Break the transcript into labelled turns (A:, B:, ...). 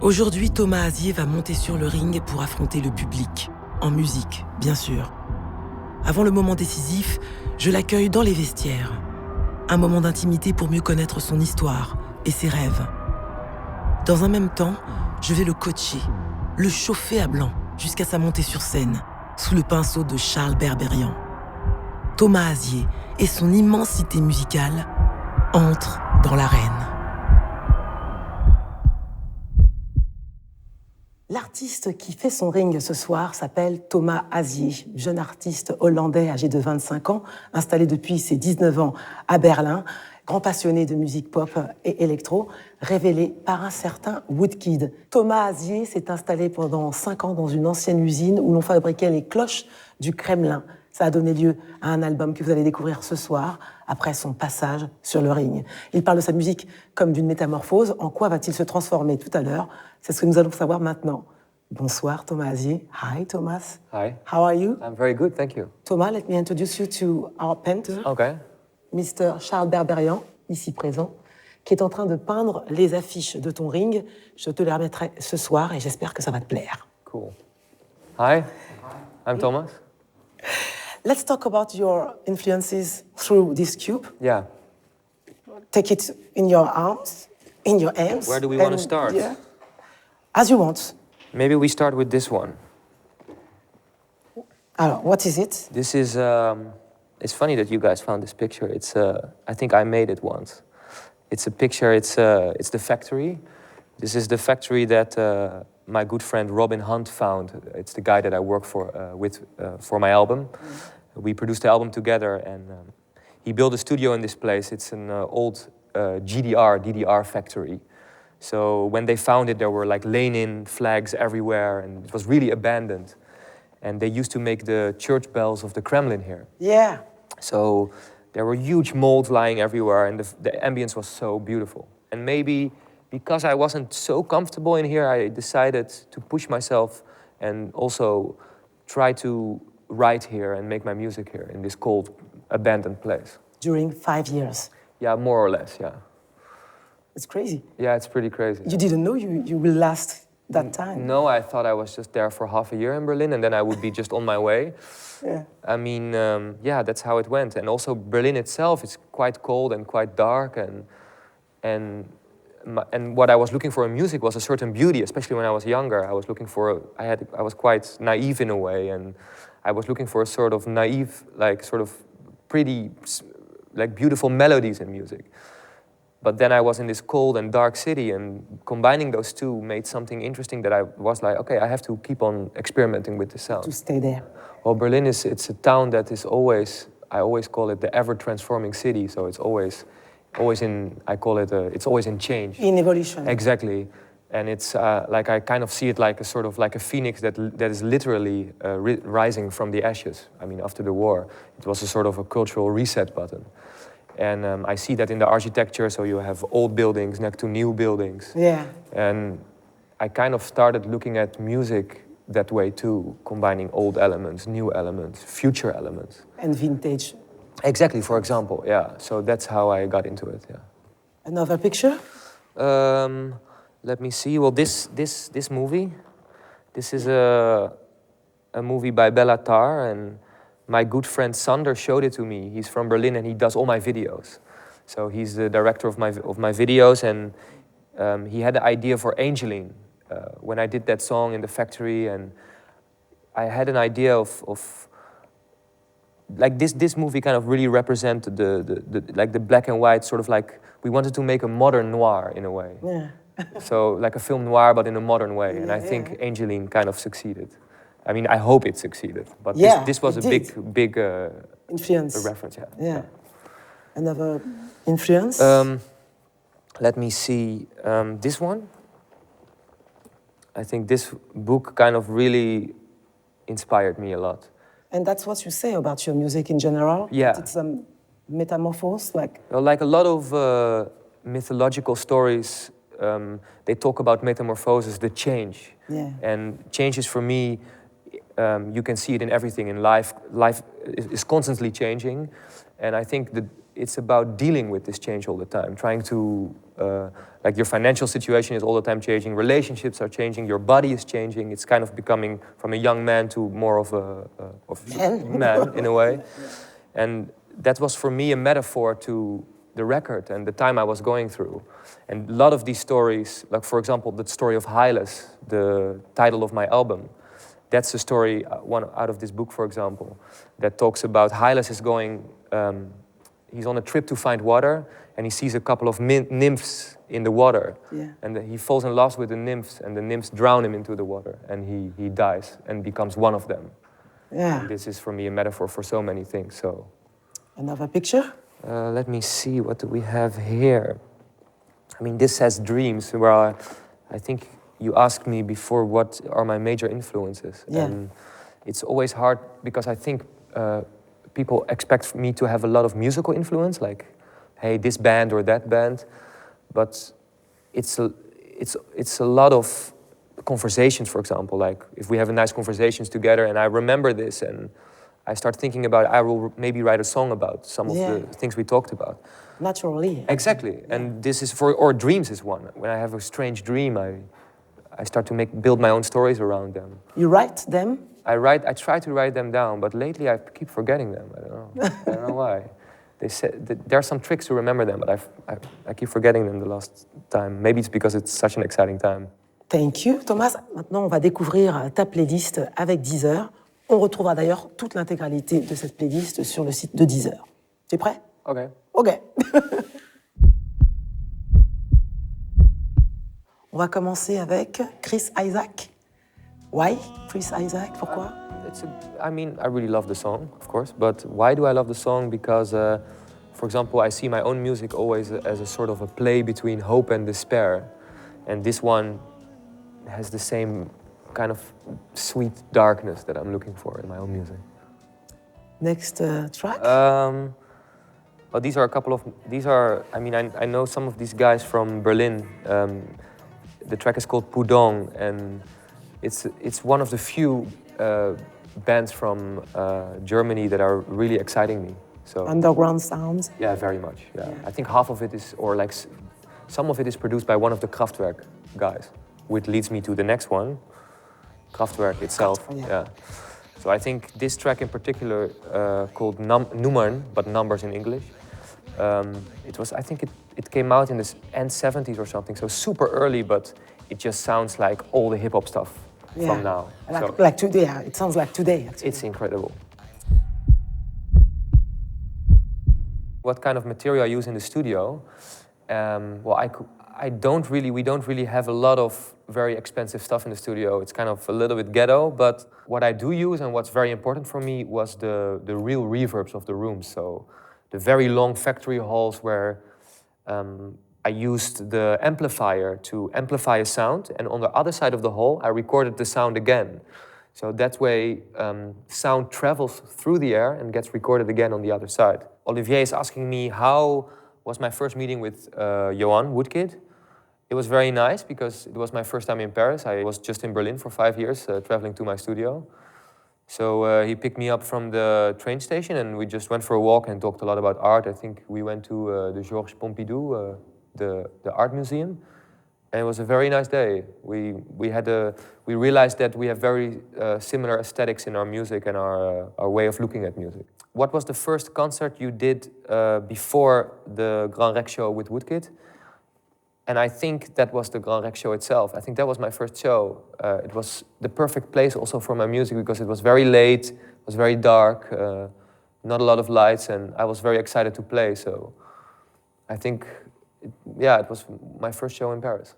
A: Aujourd'hui, Thomas Azier va monter sur le ring pour affronter le public, en musique, bien sûr. Avant le moment décisif, je l'accueille dans les vestiaires. Un moment d'intimité pour mieux connaître son histoire et ses rêves. Dans un même temps, je vais le coacher, le chauffer à blanc jusqu'à sa montée sur scène, sous le pinceau de Charles Berberian. Thomas Azier et son immensité musicale entrent dans l'arène. L'artiste qui fait son ring ce soir s'appelle Thomas Azier, jeune artiste hollandais âgé de 25 ans, installé depuis ses 19 ans à Berlin, grand passionné de musique pop et électro, révélé par un certain Woodkid. Thomas Azier s'est installé pendant 5 ans dans une ancienne usine où l'on fabriquait les cloches du Kremlin. Ça a donné lieu à un album que vous allez découvrir ce soir, après son passage sur le ring. Il parle de sa musique comme d'une métamorphose. En quoi va-t-il se transformer tout à l'heure? C'est ce que nous allons savoir maintenant. Bonsoir, Thomas Azier. Hi, Thomas.
B: Hi.
A: How are you?
B: I'm very good, thank you.
A: Thomas, let me introduce you to our painter,
B: Okay.
A: Mr. Charles Berberian, ici présent, qui est en train de peindre les affiches de ton ring. Je te les remettrai ce soir et j'espère que ça va te plaire.
B: Cool. Hi, I'm Thomas.
A: Let's talk about your influences through this cube.
B: Yeah.
A: Take it in your arms, in your hands.
B: Where do we want to start?
A: Yeah, as you want.
B: Maybe we start with this one.
A: Alors, what is it?
B: This is, it's funny that you guys found this picture. It's, I think I made it once. It's a picture, it's the factory. This is the factory that my good friend Robin Hunt found. It's the guy that I work for my album. We produced the album together, and he built a studio in this place. It's an old DDR factory. So when they found it, there were like Lenin flags everywhere, and it was really abandoned. And they used to make the church bells of the Kremlin here.
A: Yeah.
B: So there were huge molds lying everywhere, and the ambience was so beautiful. And maybe because I wasn't so comfortable in here, I decided to push myself and also try to write here and make my music here in this cold, abandoned place.
A: During 5 years.
B: Yeah, more or less, yeah.
A: It's crazy.
B: Yeah, it's pretty crazy.
A: You didn't know you will last that time.
B: No, I thought I was just there for half a year in Berlin and then I would be just on my way.
A: Yeah.
B: I mean, yeah, that's how it went. And also Berlin itself is quite cold and quite dark, and what I was looking for in music was a certain beauty, especially when I was younger. I was looking for, I was quite naive in a way, and I was looking for a sort of naive, like sort of pretty, like beautiful melodies in music. But then I was in this cold and dark city, and combining those two made something interesting that I was like, okay, I have to keep on experimenting with the sound.
A: To stay there.
B: Well, Berlin it's a town that is always, I always call it the ever-transforming city, so it's always in, I call it, it's always in change.
A: In evolution.
B: Exactly. And it's like, I kind of see it like a sort of like a phoenix that is literally rising from the ashes. I mean, after the war, it was a sort of a cultural reset button. And I see that in the architecture, so you have old buildings next to new buildings.
A: Yeah.
B: And I kind of started looking at music that way too, combining old elements, new elements, future elements.
A: And vintage.
B: Exactly, for example, yeah. So that's how I got into it, yeah.
A: Another picture?
B: Let me see. Well, this movie, this is a movie by Bella Tarr, and my good friend Sander showed it to me. He's from Berlin and he does all my videos. So he's the director of my videos, and he had the idea for Angeline when I did that song in the factory, and I had an idea of like this movie kind of really represented the black and white, sort of like we wanted to make a modern noir in a way.
A: Yeah.
B: So like a film noir but in a modern way, and I think Angeline kind of succeeded. I mean, I hope it succeeded, but
A: yeah,
B: this was a big
A: influence.
B: Reference, yeah.
A: Yeah. Another influence?
B: Let me see, this one. I think this book kind of really inspired me a lot.
A: And that's what you say about your music in general?
B: Yeah.
A: It's a metamorphose, like...
B: Well, like a lot of mythological stories, they talk about metamorphosis, the change.
A: Yeah.
B: And change is, for me, you can see it in everything in life. Life is constantly changing, and I think that it's about dealing with this change all the time, trying to like your financial situation is all the time changing, relationships are changing, your body is changing. It's kind of becoming from a young man to more of a man in a way. And that was for me a metaphor to the record and the time I was going through. And a lot of these stories, like for example, the story of Hylas, the title of my album, that's a story, one out of this book, for example, that talks about Hylas is going, he's on a trip to find water, and he sees a couple of nymphs in the water.
A: Yeah.
B: And he falls in love with the nymphs, and the nymphs drown him into the water, and he dies and becomes one of them.
A: Yeah.
B: And this is for me a metaphor for so many things. So,
A: another picture?
B: let me see, what do we have here? I mean, this says dreams, where I think you asked me before what are my major influences.
A: Yeah.
B: And it's always hard because I think people expect me to have a lot of musical influence, like, hey, this band or that band. But it's a lot of conversations, for example, like if we have a nice conversations together and I remember this and I start thinking about, I will maybe write a song about some of the things we talked about.
A: Naturally.
B: Exactly, and this is or dreams is one. When I have a strange dream, I start to build my own stories around them.
A: You write them?
B: I try to write them down, but lately I keep forgetting them. I don't know. I don't know why. They said that there are some tricks to remember them, but I keep forgetting them the last time. Maybe it's because it's such an exciting time.
A: Thank you, Thomas. Maintenant, on va découvrir ta playlist avec Deezer. On retrouvera d'ailleurs toute l'intégralité de cette playlist sur le site de Deezer. Tu es prêt?
B: Ok.
A: Ok. On va commencer avec Chris Isaak. Why Chris Isaak? Pourquoi?
B: I mean, I really love the song, of course, but why do I love the song? Because, for example, I see my own music always as a sort of a play between hope and despair. And this one has the same kind of sweet darkness that I'm looking for in my own music.
A: Next track?
B: Well, these are a couple of, I mean, I know some of these guys from Berlin. The track is called Pudong, and it's one of the few bands from Germany that are really exciting me. So
A: Underground sounds?
B: Yeah, very much, yeah. I think half of it is, or like some of it is produced by one of the Kraftwerk guys, which leads me to the next one, Kraftwerk itself. Yeah. So I think this track in particular, called Nummern, but numbers in English, I think it came out in the end 70s or something, so super early, but it just sounds like all the hip-hop stuff from now.
A: Like today, it sounds like today, actually.
B: It's incredible. What kind of material I use in the studio? Well, we don't really have a lot of very expensive stuff in the studio. It's kind of a little bit ghetto, but what I do use and what's very important for me was the real reverbs of the room. So the very long factory halls where I used the amplifier to amplify a sound, and on the other side of the hall, I recorded the sound again. So that way, sound travels through the air and gets recorded again on the other side. Olivier is asking me how was my first meeting with Johan Woodkid. It was very nice because it was my first time in Paris. I was just in Berlin for 5 years, traveling to my studio. So he picked me up from the train station and we just went for a walk and talked a lot about art. I think we went to the Georges Pompidou, the art museum. And it was a very nice day. We realized that we have very similar aesthetics in our music and our way of looking at music. What was the first concert you did before the Grand Rex show with Woodkid? And I think that was the Grand Rex show itself. I think that was my first show. It was the perfect place also for my music because it was very late, it was very dark, not a lot of lights, and I was very excited to play. So I think, it was my first show in Paris.